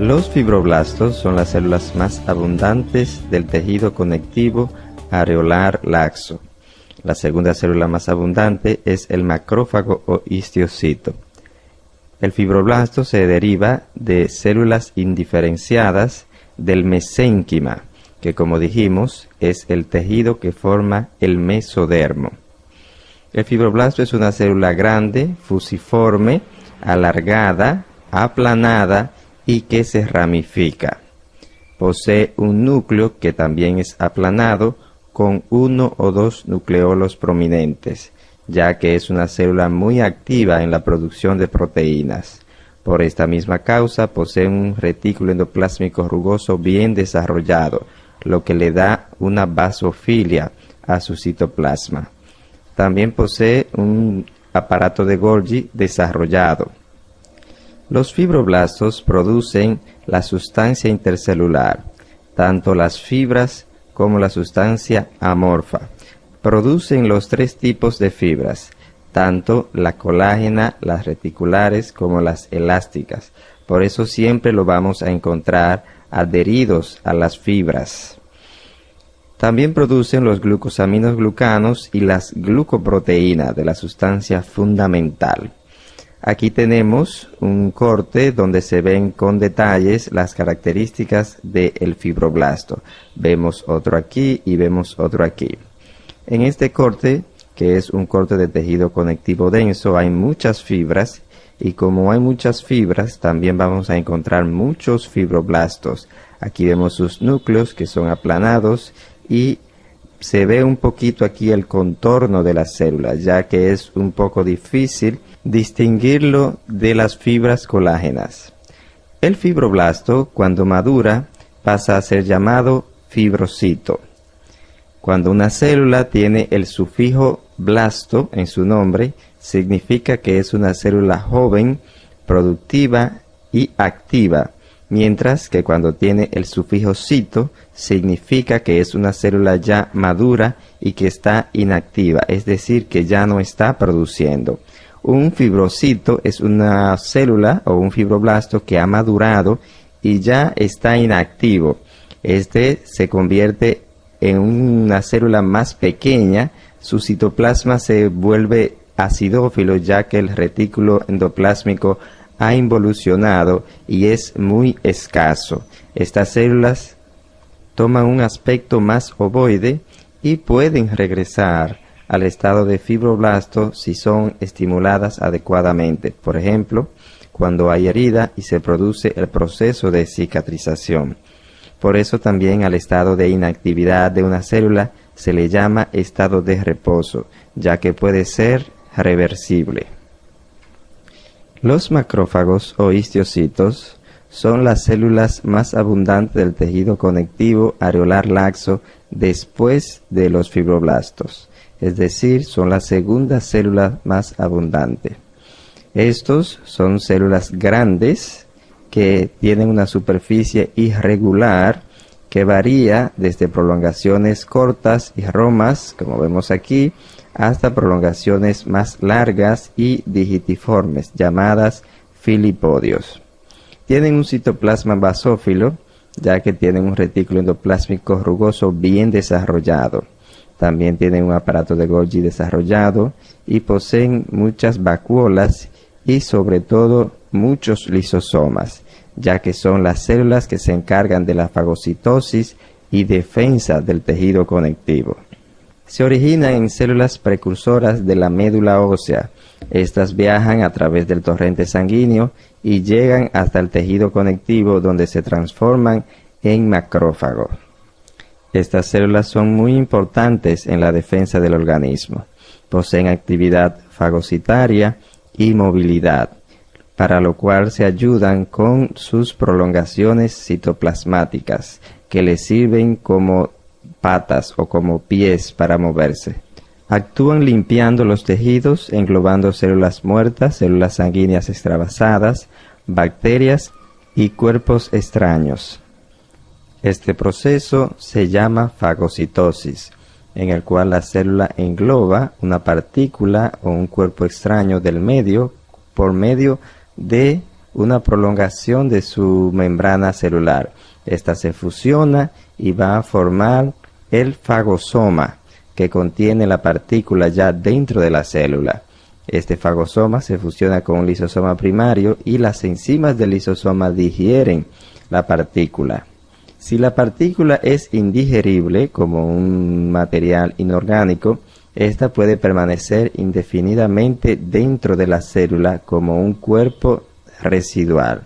Los fibroblastos son las células más abundantes del tejido conectivo areolar laxo. La segunda célula más abundante es el macrófago o histiocyto. El fibroblasto se deriva de células indiferenciadas del mesénquima, que como dijimos es el tejido que forma el mesodermo. El fibroblasto es una célula grande, fusiforme, alargada, aplanada y que se ramifica. Posee un núcleo que también es aplanado con 1 o 2 nucleolos prominentes, ya que es una célula muy activa en la producción de proteínas. Por esta misma causa posee un retículo endoplásmico rugoso bien desarrollado, lo que le da una basofilia a su citoplasma. También posee un aparato de Golgi desarrollado. Los fibroblastos producen la sustancia intercelular, tanto las fibras como la sustancia amorfa. Producen los 3 tipos de fibras, tanto la colágena, las reticulares como las elásticas. Por eso siempre lo vamos a encontrar adheridos a las fibras. También producen los glucosaminos glucanos y las glucoproteínas de la sustancia fundamental. Aquí tenemos un corte donde se ven con detalles las características del fibroblasto. Vemos otro aquí y vemos otro aquí. En este corte, que es un corte de tejido conectivo denso, hay muchas fibras y como hay muchas fibras, también vamos a encontrar muchos fibroblastos. Aquí vemos sus núcleos que son aplanados y se ve un poquito aquí el contorno de las células, ya que es un poco difícil distinguirlo de las fibras colágenas. El fibroblasto, cuando madura, pasa a ser llamado fibrocito. Cuando una célula tiene el sufijo blasto en su nombre, significa que es una célula joven, productiva y activa, mientras que cuando tiene el sufijo cito, significa que es una célula ya madura y que está inactiva, es decir, que ya no está produciendo. Un fibrocito es una célula o un fibroblasto que ha madurado y ya está inactivo. Este se convierte en una célula más pequeña, su citoplasma se vuelve acidófilo ya que el retículo endoplásmico ha involucionado y es muy escaso. Estas células toman un aspecto más ovoide y pueden regresar al estado de fibroblasto si son estimuladas adecuadamente. Por ejemplo, cuando hay herida y se produce el proceso de cicatrización. Por eso también al estado de inactividad de una célula se le llama estado de reposo, ya que puede ser reversible. Los macrófagos o histocitos son las células más abundantes del tejido conectivo areolar laxo después de los fibroblastos, es decir, son la segunda célula más abundante. Estos son células grandes que tienen una superficie irregular que varía desde prolongaciones cortas y romas, como vemos aquí, hasta prolongaciones más largas y digitiformes, llamadas filipodios. Tienen un citoplasma basófilo, ya que tienen un retículo endoplásmico rugoso bien desarrollado. También tienen un aparato de Golgi desarrollado y poseen muchas vacuolas y sobre todo muchos lisosomas, ya que son las células que se encargan de la fagocitosis y defensa del tejido conectivo. Se originan en células precursoras de la médula ósea. Estas viajan a través del torrente sanguíneo y llegan hasta el tejido conectivo donde se transforman en macrófago. Estas células son muy importantes en la defensa del organismo. Poseen actividad fagocitaria y movilidad, para lo cual se ayudan con sus prolongaciones citoplasmáticas, que les sirven como patas o como pies para moverse. Actúan limpiando los tejidos, englobando células muertas, células sanguíneas extravasadas, bacterias y cuerpos extraños. Este proceso se llama fagocitosis, en el cual la célula engloba una partícula o un cuerpo extraño del medio por medio de una prolongación de su membrana celular. Esta se fusiona y va a formar el fagosoma, que contiene la partícula ya dentro de la célula. Este fagosoma se fusiona con un lisosoma primario y las enzimas del lisosoma digieren la partícula. Si la partícula es indigerible como un material inorgánico, esta puede permanecer indefinidamente dentro de la célula como un cuerpo residual.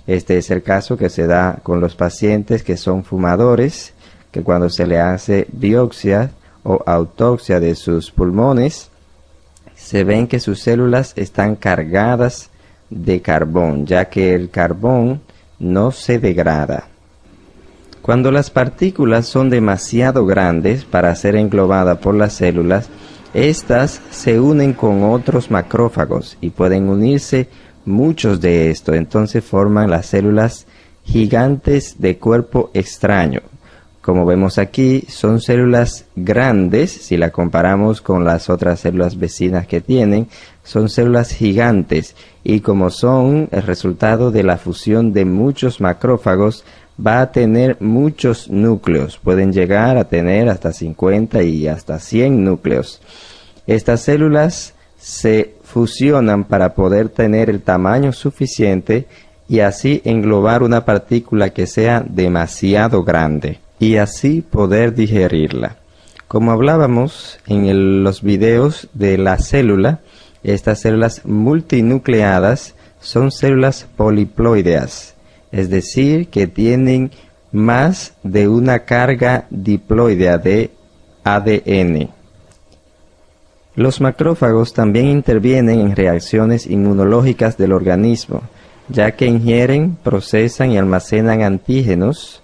Este es el caso que se da con los pacientes que son fumadores, que cuando se le hace biopsia o autopsia de sus pulmones, se ven que sus células están cargadas de carbón, ya que el carbón no se degrada. Cuando las partículas son demasiado grandes para ser englobadas por las células, estas se unen con otros macrófagos y pueden unirse muchos de estos. Entonces forman las células gigantes de cuerpo extraño. Como vemos aquí, son células grandes, si la comparamos con las otras células vecinas que tienen, son células gigantes y como son el resultado de la fusión de muchos macrófagos, va a tener muchos núcleos, pueden llegar a tener hasta 50 y hasta 100 núcleos. Estas células se fusionan para poder tener el tamaño suficiente y así englobar una partícula que sea demasiado grande y así poder digerirla. Como hablábamos en los videos de la célula, estas células multinucleadas son células poliploideas, es decir, que tienen más de una carga diploidea de ADN. Los macrófagos también intervienen en reacciones inmunológicas del organismo, ya que ingieren, procesan y almacenan antígenos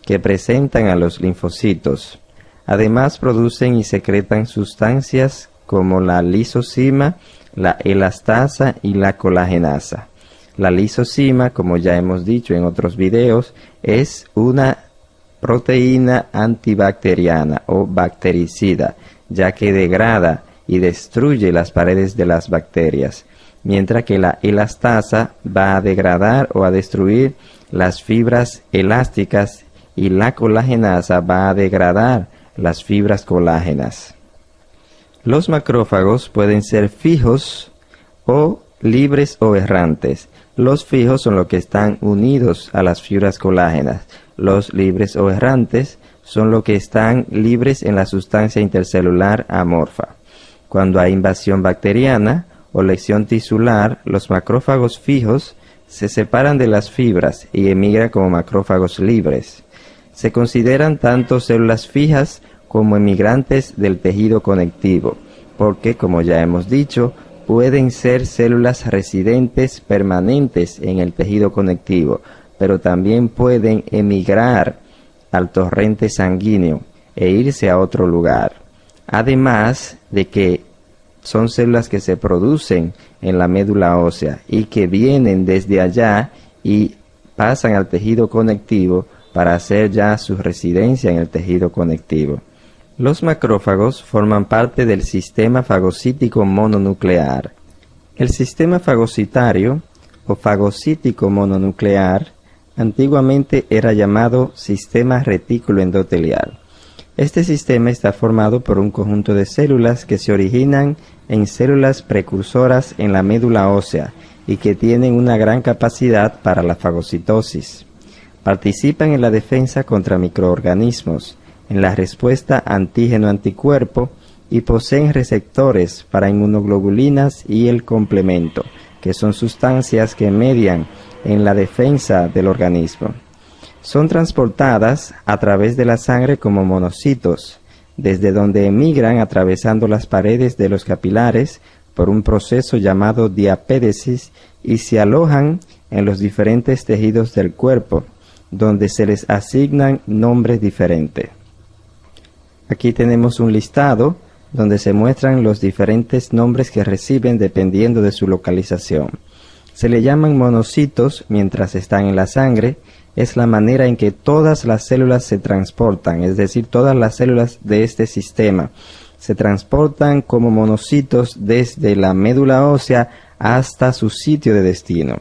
que presentan a los linfocitos. Además, producen y secretan sustancias como la lisozima, la elastasa y la colagenasa. La lisozima, como ya hemos dicho en otros videos, es una proteína antibacteriana o bactericida, ya que degrada y destruye las paredes de las bacterias, mientras que la elastasa va a degradar o a destruir las fibras elásticas y la colagenasa va a degradar las fibras colágenas. Los macrófagos pueden ser fijos o libres o errantes. Los fijos son los que están unidos a las fibras colágenas. Los libres o errantes son los que están libres en la sustancia intercelular amorfa. Cuando hay invasión bacteriana o lesión tisular, los macrófagos fijos se separan de las fibras y emigran como macrófagos libres. Se consideran tanto células fijas como emigrantes del tejido conectivo, porque, como ya hemos dicho, pueden ser células residentes permanentes en el tejido conectivo, pero también pueden emigrar al torrente sanguíneo e irse a otro lugar. Además de que son células que se producen en la médula ósea y que vienen desde allá y pasan al tejido conectivo para hacer ya su residencia en el tejido conectivo. Los macrófagos forman parte del sistema fagocítico mononuclear. El sistema fagocitario o fagocítico mononuclear antiguamente era llamado sistema retículo endotelial. Este sistema está formado por un conjunto de células que se originan en células precursoras en la médula ósea y que tienen una gran capacidad para la fagocitosis. Participan en la defensa contra microorganismos, en la respuesta antígeno-anticuerpo y poseen receptores para inmunoglobulinas y el complemento, que son sustancias que median en la defensa del organismo. Son transportadas a través de la sangre como monocitos, desde donde emigran atravesando las paredes de los capilares por un proceso llamado diapédesis y se alojan en los diferentes tejidos del cuerpo, donde se les asignan nombres diferentes. Aquí tenemos un listado donde se muestran los diferentes nombres que reciben dependiendo de su localización. Se le llaman monocitos mientras están en la sangre. Es la manera en que todas las células se transportan, es decir, todas las células de este sistema se transportan como monocitos desde la médula ósea hasta su sitio de destino.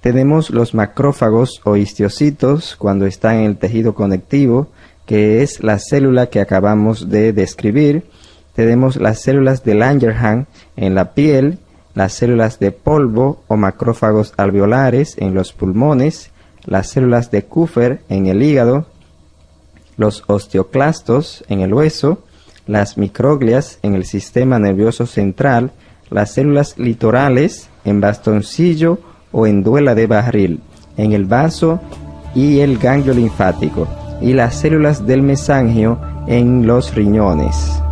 tenemos los macrófagos o histocitos cuando están en el tejido conectivo, que es la célula que acabamos de describir. Tenemos las células de Langerhans en la piel, las células de polvo o macrófagos alveolares en los pulmones, las células de Kupffer en el hígado, los osteoclastos en el hueso, las microglias en el sistema nervioso central, las células litorales en bastoncillo o en duela de barril, en el vaso y el ganglio linfático, y las células del mesangio en los riñones.